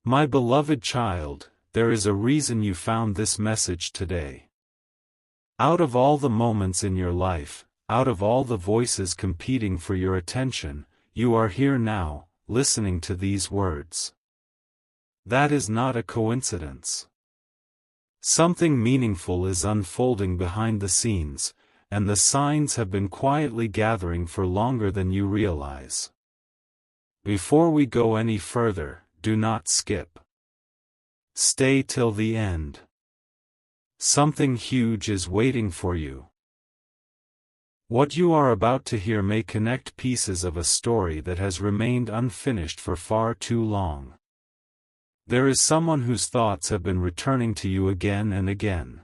My beloved child, there is a reason you found this message today. Out of all the moments in your life, out of all the voices competing for your attention, you are here now, listening to these words. That is not a coincidence. Something meaningful is unfolding behind the scenes, and the signs have been quietly gathering for longer than you realize. Before we go any further, do not skip. Stay till the end. Something huge is waiting for you. What you are about to hear may connect pieces of a story that has remained unfinished for far too long. There is someone whose thoughts have been returning to you again and again.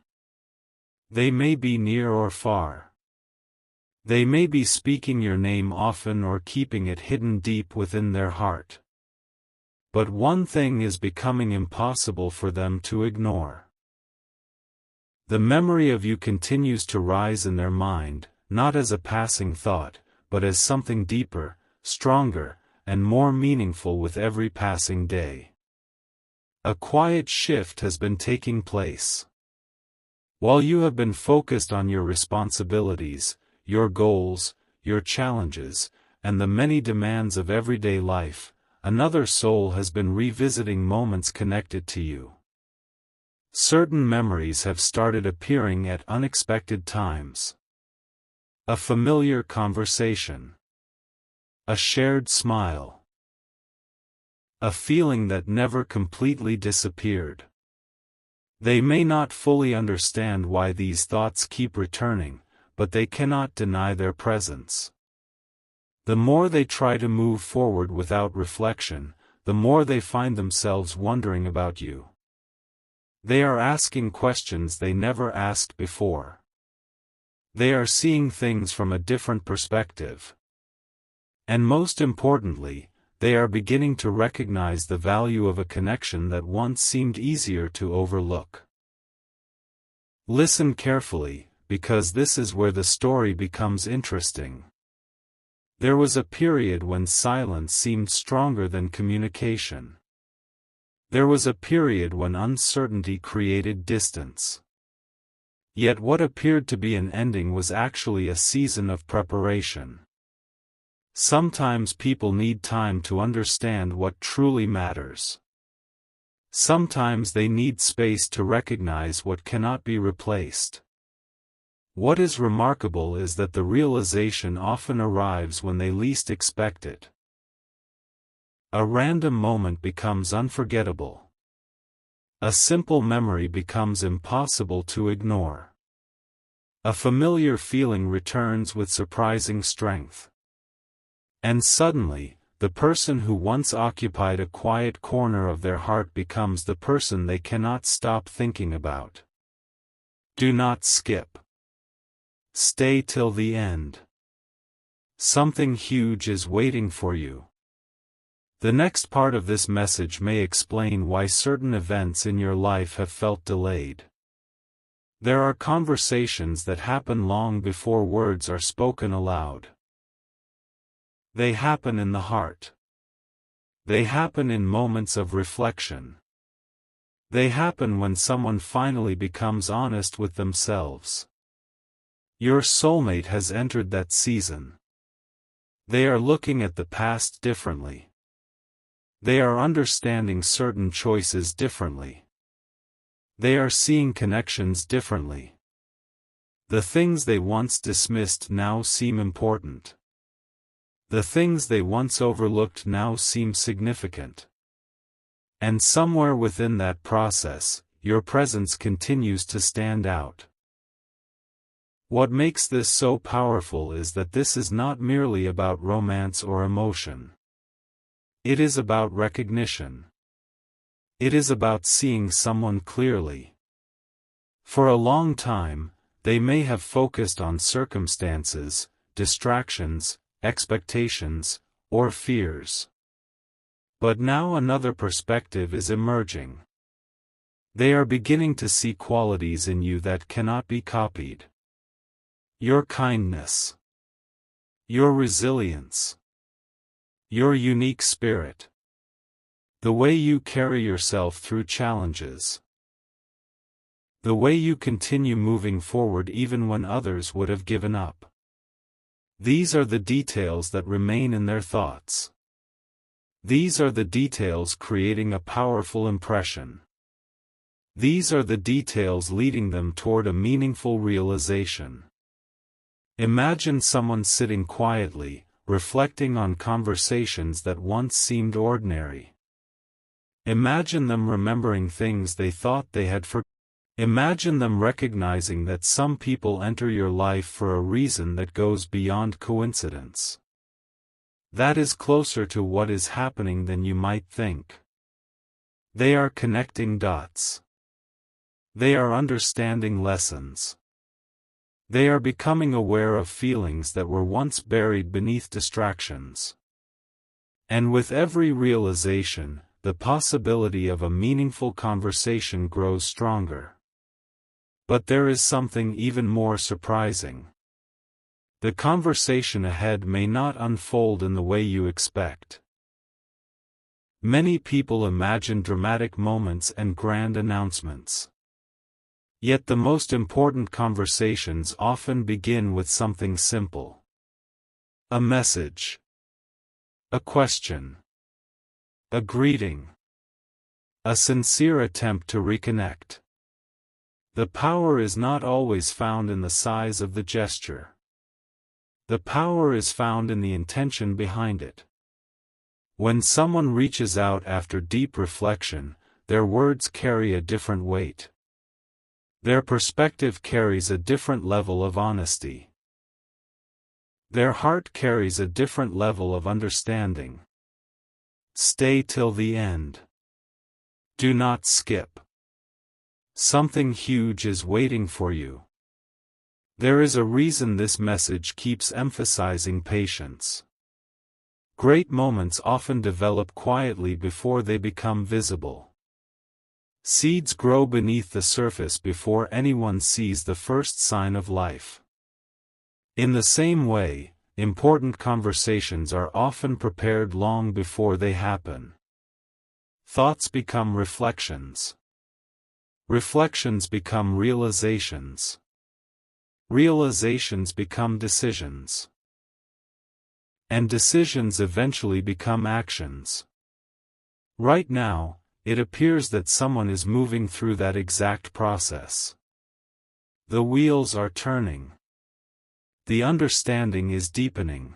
They may be near or far. They may be speaking your name often or keeping it hidden deep within their heart. But one thing is becoming impossible for them to ignore. The memory of you continues to rise in their mind, not as a passing thought, but as something deeper, stronger, and more meaningful with every passing day. A quiet shift has been taking place. While you have been focused on your responsibilities, your goals, your challenges, and the many demands of everyday life, another soul has been revisiting moments connected to you. Certain memories have started appearing at unexpected times. A familiar conversation. A shared smile. A feeling that never completely disappeared. They may not fully understand why these thoughts keep returning, but they cannot deny their presence. The more they try to move forward without reflection, the more they find themselves wondering about you. They are asking questions they never asked before. They are seeing things from a different perspective. And most importantly, they are beginning to recognize the value of a connection that once seemed easier to overlook. Listen carefully, because this is where the story becomes interesting. There was a period when silence seemed stronger than communication. There was a period when uncertainty created distance. Yet what appeared to be an ending was actually a season of preparation. Sometimes people need time to understand what truly matters. Sometimes they need space to recognize what cannot be replaced. What is remarkable is that the realization often arrives when they least expect it. A random moment becomes unforgettable. A simple memory becomes impossible to ignore. A familiar feeling returns with surprising strength. And suddenly, the person who once occupied a quiet corner of their heart becomes the person they cannot stop thinking about. Do not skip. Stay till the end. Something huge is waiting for you. The next part of this message may explain why certain events in your life have felt delayed. There are conversations that happen long before words are spoken aloud. They happen in the heart. They happen in moments of reflection. They happen when someone finally becomes honest with themselves. Your soulmate has entered that season. They are looking at the past differently. They are understanding certain choices differently. They are seeing connections differently. The things they once dismissed now seem important. The things they once overlooked now seem significant. And somewhere within that process, your presence continues to stand out. What makes this so powerful is that this is not merely about romance or emotion. It is about recognition. It is about seeing someone clearly. For a long time, they may have focused on circumstances, distractions, expectations, or fears. But now another perspective is emerging. They are beginning to see qualities in you that cannot be copied. Your kindness. Your resilience. Your unique spirit. The way you carry yourself through challenges. The way you continue moving forward even when others would have given up. These are the details that remain in their thoughts. These are the details creating a powerful impression. These are the details leading them toward a meaningful realization. Imagine someone sitting quietly, reflecting on conversations that once seemed ordinary. Imagine them remembering things they thought they had forgotten. Imagine them recognizing that some people enter your life for a reason that goes beyond coincidence. That is closer to what is happening than you might think. They are connecting dots. They are understanding lessons. They are becoming aware of feelings that were once buried beneath distractions. And with every realization, the possibility of a meaningful conversation grows stronger. But there is something even more surprising. The conversation ahead may not unfold in the way you expect. Many people imagine dramatic moments and grand announcements. Yet the most important conversations often begin with something simple. A message. A question. A greeting. A sincere attempt to reconnect. The power is not always found in the size of the gesture. The power is found in the intention behind it. When someone reaches out after deep reflection, their words carry a different weight. Their perspective carries a different level of honesty. Their heart carries a different level of understanding. Stay till the end. Do not skip. Something huge is waiting for you. There is a reason this message keeps emphasizing patience. Great moments often develop quietly before they become visible. Seeds grow beneath the surface before anyone sees the first sign of life. In the same way, important conversations are often prepared long before they happen. Thoughts become reflections. Reflections become realizations. Realizations become decisions. And decisions eventually become actions. Right now, it appears that someone is moving through that exact process. The wheels are turning. The understanding is deepening.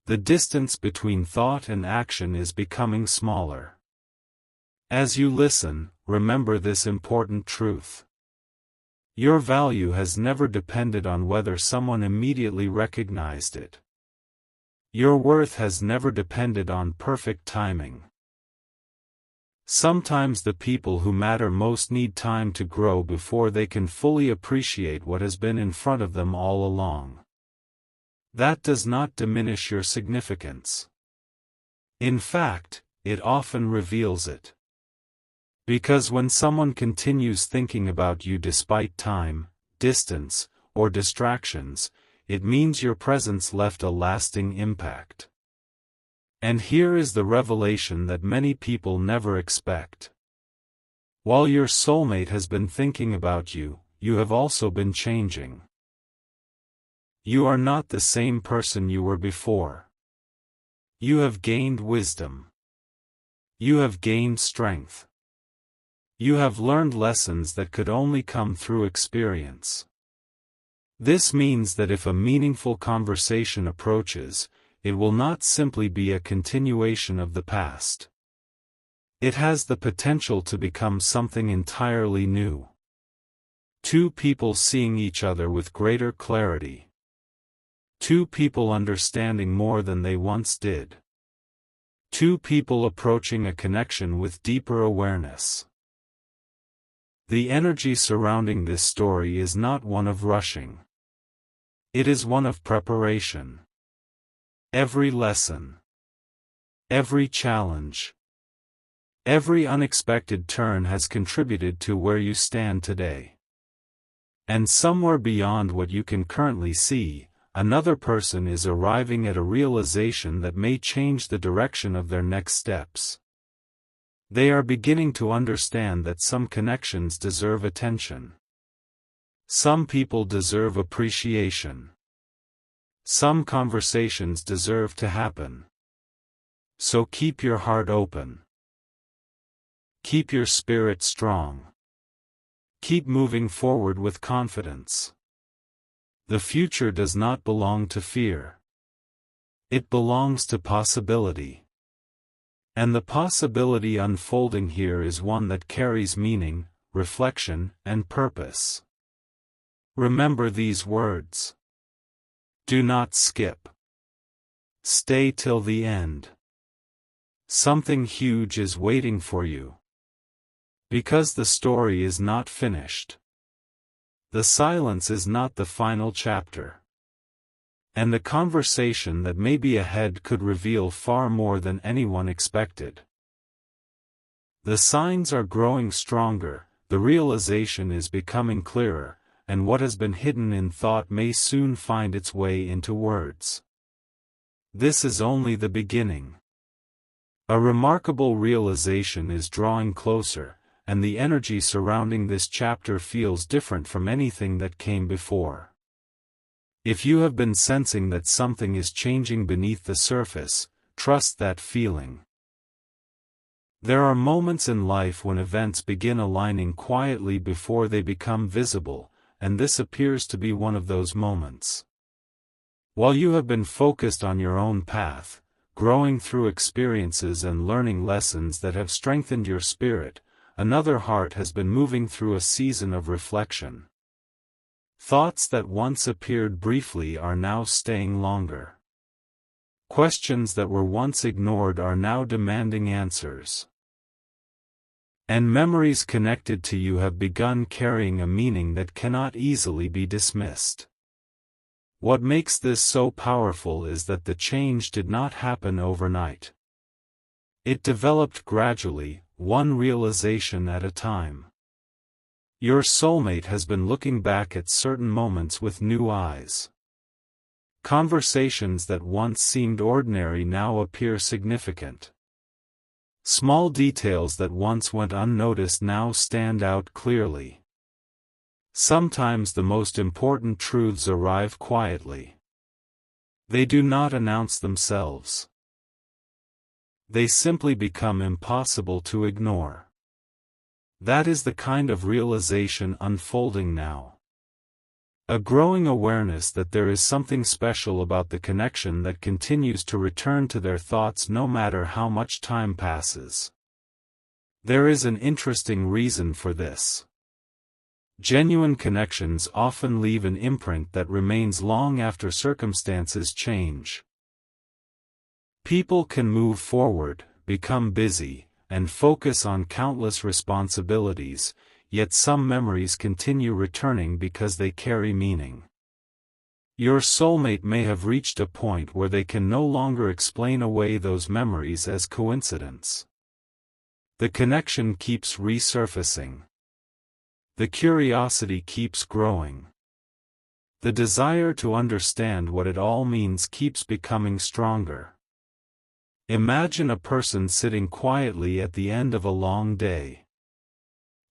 The distance between thought and action is becoming smaller. As you listen, remember this important truth. Your value has never depended on whether someone immediately recognized it. Your worth has never depended on perfect timing. Sometimes the people who matter most need time to grow before they can fully appreciate what has been in front of them all along. That does not diminish your significance. In fact, it often reveals it. Because when someone continues thinking about you despite time, distance, or distractions, it means your presence left a lasting impact. And here is the revelation that many people never expect. While your soulmate has been thinking about you, you have also been changing. You are not the same person you were before. You have gained wisdom. You have gained strength. You have learned lessons that could only come through experience. This means that if a meaningful conversation approaches, it will not simply be a continuation of the past. It has the potential to become something entirely new. Two people seeing each other with greater clarity. Two people understanding more than they once did. Two people approaching a connection with deeper awareness. The energy surrounding this story is not one of rushing. It is one of preparation. Every lesson, every challenge, every unexpected turn has contributed to where you stand today. And somewhere beyond what you can currently see, another person is arriving at a realization that may change the direction of their next steps. They are beginning to understand that some connections deserve attention. Some people deserve appreciation. Some conversations deserve to happen. So keep your heart open. Keep your spirit strong. Keep moving forward with confidence. The future does not belong to fear. It belongs to possibility. And the possibility unfolding here is one that carries meaning, reflection, and purpose. Remember these words. Do not skip. Stay till the end. Something huge is waiting for you. Because the story is not finished. The silence is not the final chapter. And the conversation that may be ahead could reveal far more than anyone expected. The signs are growing stronger, the realization is becoming clearer, and what has been hidden in thought may soon find its way into words. This is only the beginning. A remarkable realization is drawing closer, and the energy surrounding this chapter feels different from anything that came before. If you have been sensing that something is changing beneath the surface, trust that feeling. There are moments in life when events begin aligning quietly before they become visible, and this appears to be one of those moments. While you have been focused on your own path, growing through experiences and learning lessons that have strengthened your spirit, another heart has been moving through a season of reflection. Thoughts that once appeared briefly are now staying longer. Questions that were once ignored are now demanding answers. And memories connected to you have begun carrying a meaning that cannot easily be dismissed. What makes this so powerful is that the change did not happen overnight. It developed gradually, one realization at a time. Your soulmate has been looking back at certain moments with new eyes. Conversations that once seemed ordinary now appear significant. Small details that once went unnoticed now stand out clearly. Sometimes the most important truths arrive quietly. They do not announce themselves. They simply become impossible to ignore. That is the kind of realization unfolding now. A growing awareness that there is something special about the connection that continues to return to their thoughts no matter how much time passes. There is an interesting reason for this. Genuine connections often leave an imprint that remains long after circumstances change. People can move forward, become busy, and focus on countless responsibilities, yet some memories continue returning because they carry meaning. Your soulmate may have reached a point where they can no longer explain away those memories as coincidence. The connection keeps resurfacing. The curiosity keeps growing. The desire to understand what it all means keeps becoming stronger. Imagine a person sitting quietly at the end of a long day.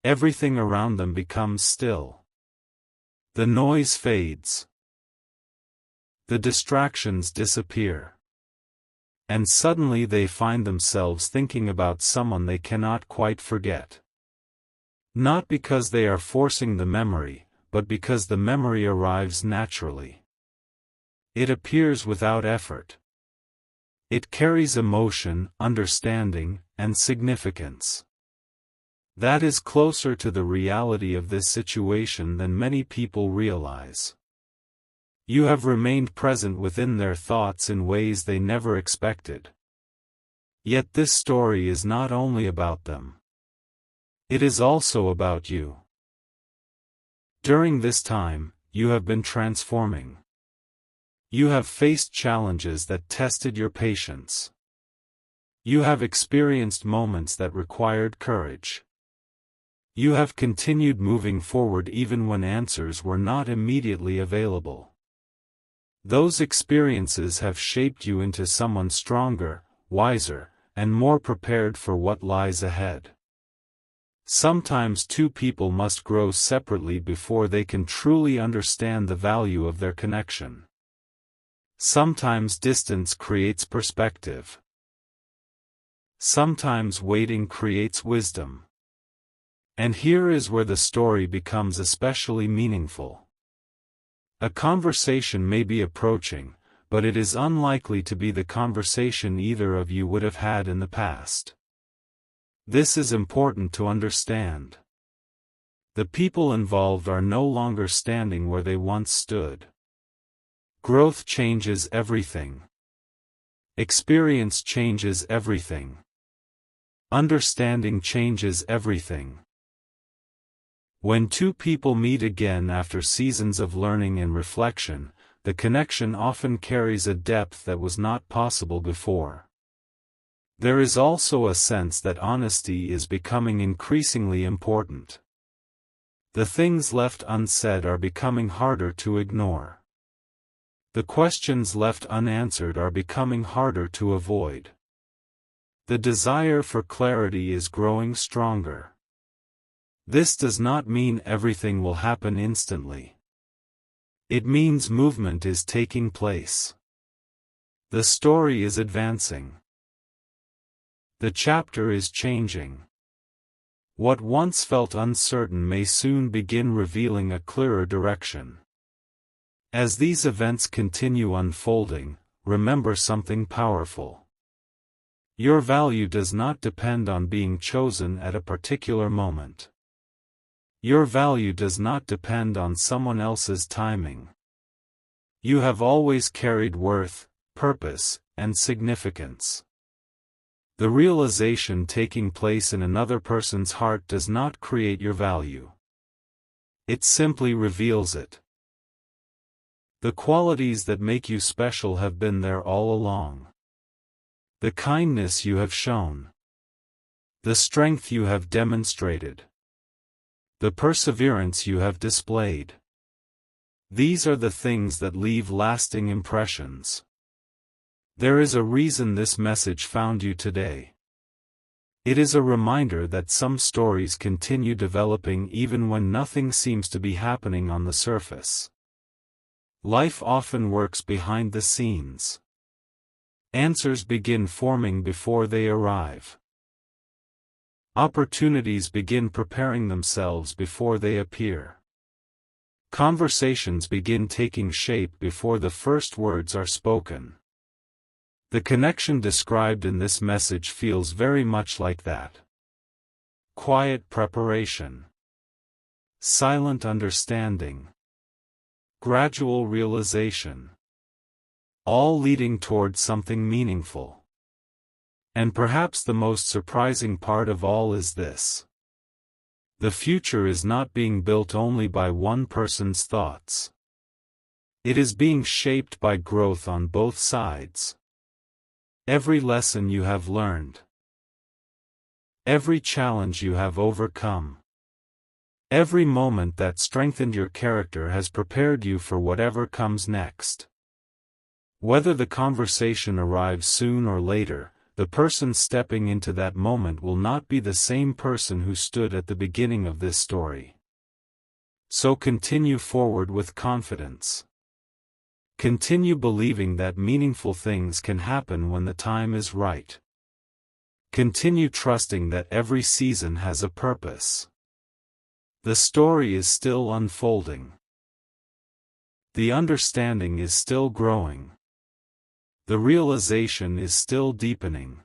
Everything around them becomes still. The noise fades. The distractions disappear. And suddenly they find themselves thinking about someone they cannot quite forget. Not because they are forcing the memory, but because the memory arrives naturally. It appears without effort. It carries emotion, understanding, and significance. That is closer to the reality of this situation than many people realize. You have remained present within their thoughts in ways they never expected. Yet this story is not only about them. It is also about you. During this time, you have been transforming. You have faced challenges that tested your patience. You have experienced moments that required courage. You have continued moving forward even when answers were not immediately available. Those experiences have shaped you into someone stronger, wiser, and more prepared for what lies ahead. Sometimes two people must grow separately before they can truly understand the value of their connection. Sometimes distance creates perspective. Sometimes waiting creates wisdom. And here is where the story becomes especially meaningful. A conversation may be approaching, but it is unlikely to be the conversation either of you would have had in the past. This is important to understand. The people involved are no longer standing where they once stood. Growth changes everything. Experience changes everything. Understanding changes everything. When two people meet again after seasons of learning and reflection, the connection often carries a depth that was not possible before. There is also a sense that honesty is becoming increasingly important. The things left unsaid are becoming harder to ignore. The questions left unanswered are becoming harder to avoid. The desire for clarity is growing stronger. This does not mean everything will happen instantly. It means movement is taking place. The story is advancing. The chapter is changing. What once felt uncertain may soon begin revealing a clearer direction. As these events continue unfolding, remember something powerful. Your value does not depend on being chosen at a particular moment. Your value does not depend on someone else's timing. You have always carried worth, purpose, and significance. The realization taking place in another person's heart does not create your value. It simply reveals it. The qualities that make you special have been there all along. The kindness you have shown. The strength you have demonstrated. The perseverance you have displayed. These are the things that leave lasting impressions. There is a reason this message found you today. It is a reminder that some stories continue developing even when nothing seems to be happening on the surface. Life often works behind the scenes. Answers begin forming before they arrive. Opportunities begin preparing themselves before they appear. Conversations begin taking shape before the first words are spoken. The connection described in this message feels very much like that. Quiet preparation. Silent understanding. Gradual realization. All leading towards something meaningful. And perhaps the most surprising part of all is this. The future is not being built only by one person's thoughts. It is being shaped by growth on both sides. Every lesson you have learned. Every challenge you have overcome. Every moment that strengthened your character has prepared you for whatever comes next. Whether the conversation arrives soon or later, the person stepping into that moment will not be the same person who stood at the beginning of this story. So continue forward with confidence. Continue believing that meaningful things can happen when the time is right. Continue trusting that every season has a purpose. The story is still unfolding. The understanding is still growing. The realization is still deepening.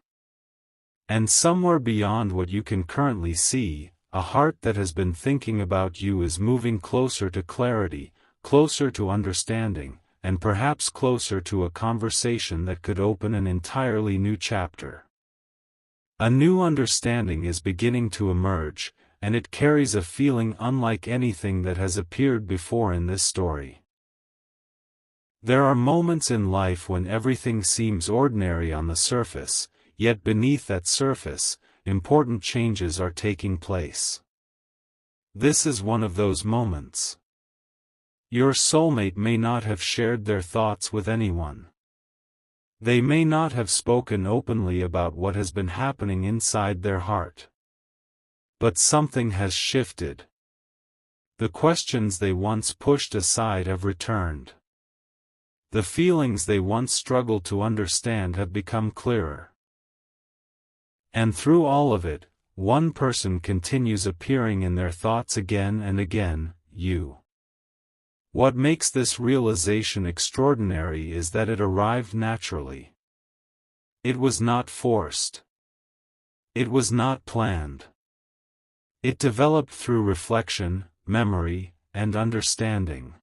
And somewhere beyond what you can currently see, a heart that has been thinking about you is moving closer to clarity, closer to understanding, and perhaps closer to a conversation that could open an entirely new chapter. A new understanding is beginning to emerge, and it carries a feeling unlike anything that has appeared before in this story. There are moments in life when everything seems ordinary on the surface, yet beneath that surface, important changes are taking place. This is one of those moments. Your soulmate may not have shared their thoughts with anyone. They may not have spoken openly about what has been happening inside their heart. But something has shifted. The questions they once pushed aside have returned. The feelings they once struggled to understand have become clearer. And through all of it, one person continues appearing in their thoughts again and again: you. What makes this realization extraordinary is that it arrived naturally. It was not forced. It was not planned. It developed through reflection, memory, and understanding.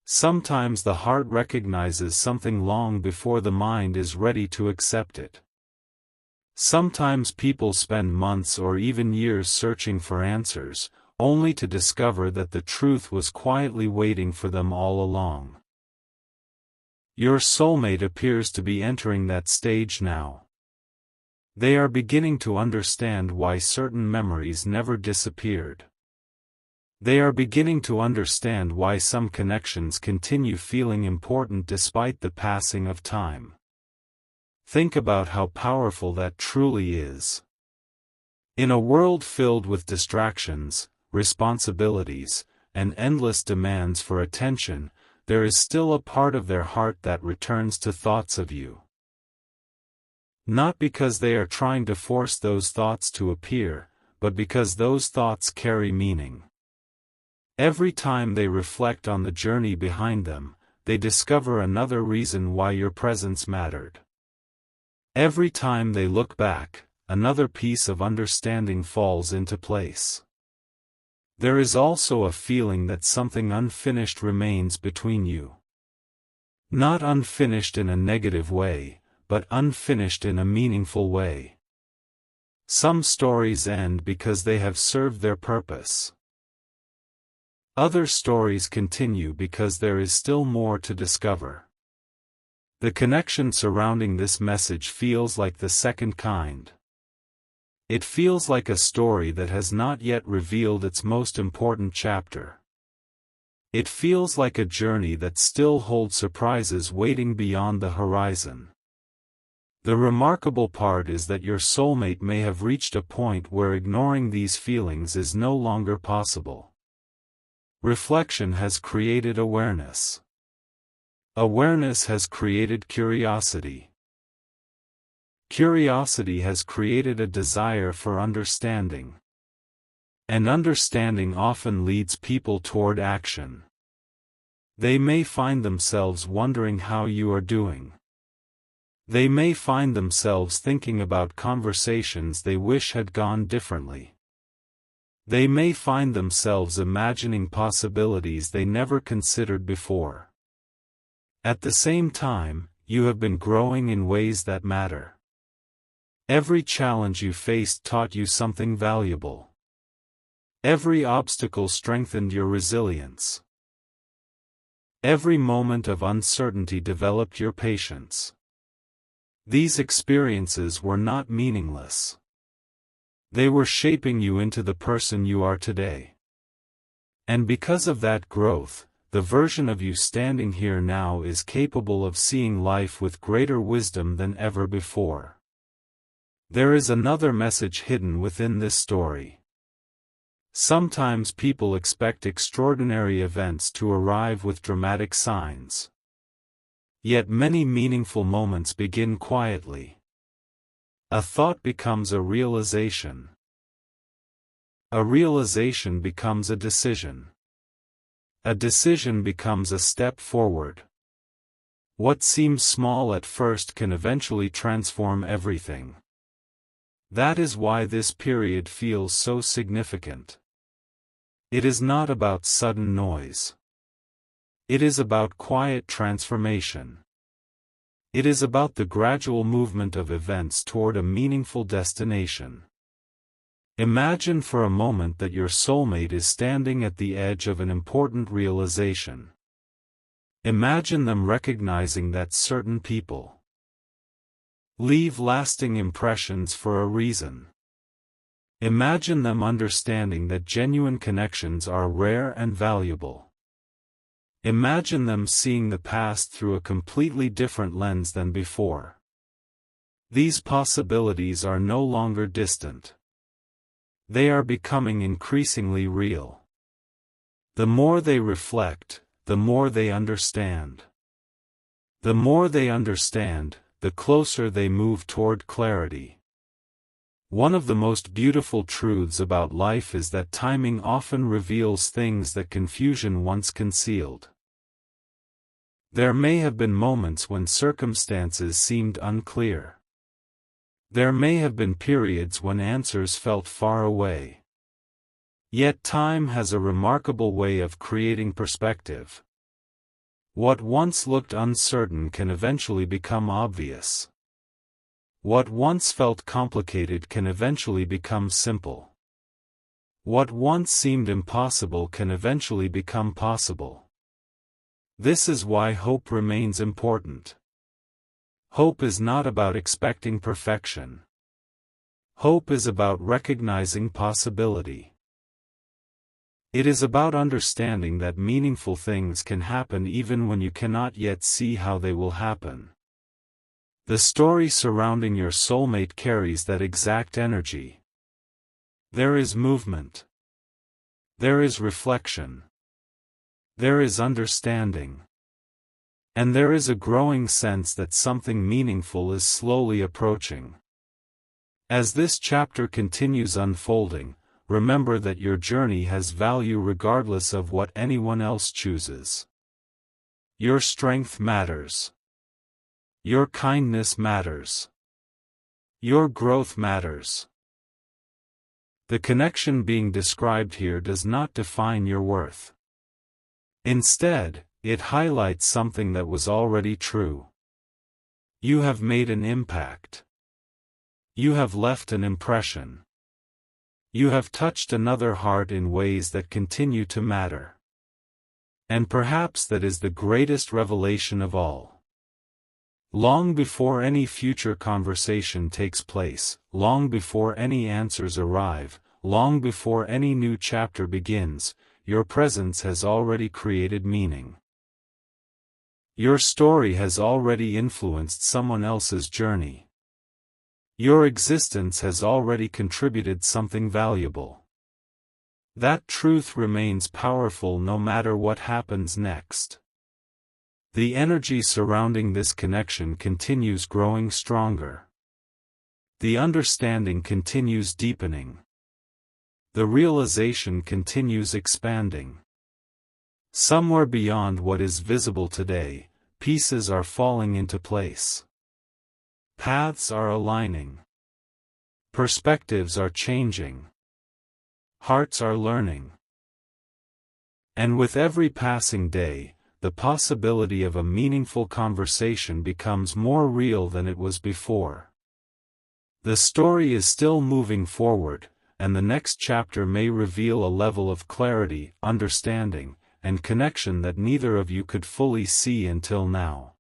Sometimes the heart recognizes something long before the mind is ready to accept it. Sometimes people spend months or even years searching for answers, only to discover that the truth was quietly waiting for them all along. Your soulmate appears to be entering that stage now. They are beginning to understand why certain memories never disappeared. They are beginning to understand why some connections continue feeling important despite the passing of time. Think about how powerful that truly is. In a world filled with distractions, responsibilities, and endless demands for attention, there is still a part of their heart that returns to thoughts of you. Not because they are trying to force those thoughts to appear, but because those thoughts carry meaning. Every time they reflect on the journey behind them, they discover another reason why your presence mattered. Every time they look back, another piece of understanding falls into place. There is also a feeling that something unfinished remains between you. Not unfinished in a negative way, but unfinished in a meaningful way. Some stories end because they have served their purpose. Other stories continue because there is still more to discover. The connection surrounding this message feels like the second kind. It feels like a story that has not yet revealed its most important chapter. It feels like a journey that still holds surprises waiting beyond the horizon. The remarkable part is that your soulmate may have reached a point where ignoring these feelings is no longer possible. Reflection has created awareness. Awareness has created curiosity. Curiosity has created a desire for understanding. And understanding often leads people toward action. They may find themselves wondering how you are doing. They may find themselves thinking about conversations they wish had gone differently. They may find themselves imagining possibilities they never considered before. At the same time, you have been growing in ways that matter. Every challenge you faced taught you something valuable. Every obstacle strengthened your resilience. Every moment of uncertainty developed your patience. These experiences were not meaningless. They were shaping you into the person you are today. And because of that growth, the version of you standing here now is capable of seeing life with greater wisdom than ever before. There is another message hidden within this story. Sometimes people expect extraordinary events to arrive with dramatic signs. Yet many meaningful moments begin quietly. A thought becomes a realization. A realization becomes a decision. A decision becomes a step forward. What seems small at first can eventually transform everything. That is why this period feels so significant. It is not about sudden noise. It is about quiet transformation. It is about the gradual movement of events toward a meaningful destination. Imagine for a moment that your soulmate is standing at the edge of an important realization. Imagine them recognizing that certain people leave lasting impressions for a reason. Imagine them understanding that genuine connections are rare and valuable. Imagine them seeing the past through a completely different lens than before. These possibilities are no longer distant. They are becoming increasingly real. The more they reflect, the more they understand. The more they understand, the closer they move toward clarity. One of the most beautiful truths about life is that timing often reveals things that confusion once concealed. There may have been moments when circumstances seemed unclear. There may have been periods when answers felt far away. Yet time has a remarkable way of creating perspective. What once looked uncertain can eventually become obvious. What once felt complicated can eventually become simple. What once seemed impossible can eventually become possible. This is why hope remains important. Hope is not about expecting perfection. Hope is about recognizing possibility. It is about understanding that meaningful things can happen even when you cannot yet see how they will happen. The story surrounding your soulmate carries that exact energy. There is movement. There is reflection. There is understanding. And there is a growing sense that something meaningful is slowly approaching. As this chapter continues unfolding, remember that your journey has value regardless of what anyone else chooses. Your strength matters. Your kindness matters. Your growth matters. The connection being described here does not define your worth. Instead, it highlights something that was already true. You have made an impact. You have left an impression. You have touched another heart in ways that continue to matter. And perhaps that is the greatest revelation of all. Long before any future conversation takes place, long before any answers arrive, long before any new chapter begins, your presence has already created meaning. Your story has already influenced someone else's journey. Your existence has already contributed something valuable. That truth remains powerful no matter what happens next. The energy surrounding this connection continues growing stronger. The understanding continues deepening. The realization continues expanding. Somewhere beyond what is visible today, pieces are falling into place. Paths are aligning. Perspectives are changing. Hearts are learning. And with every passing day, the possibility of a meaningful conversation becomes more real than it was before. The story is still moving forward, and the next chapter may reveal a level of clarity, understanding, and connection that neither of you could fully see until now.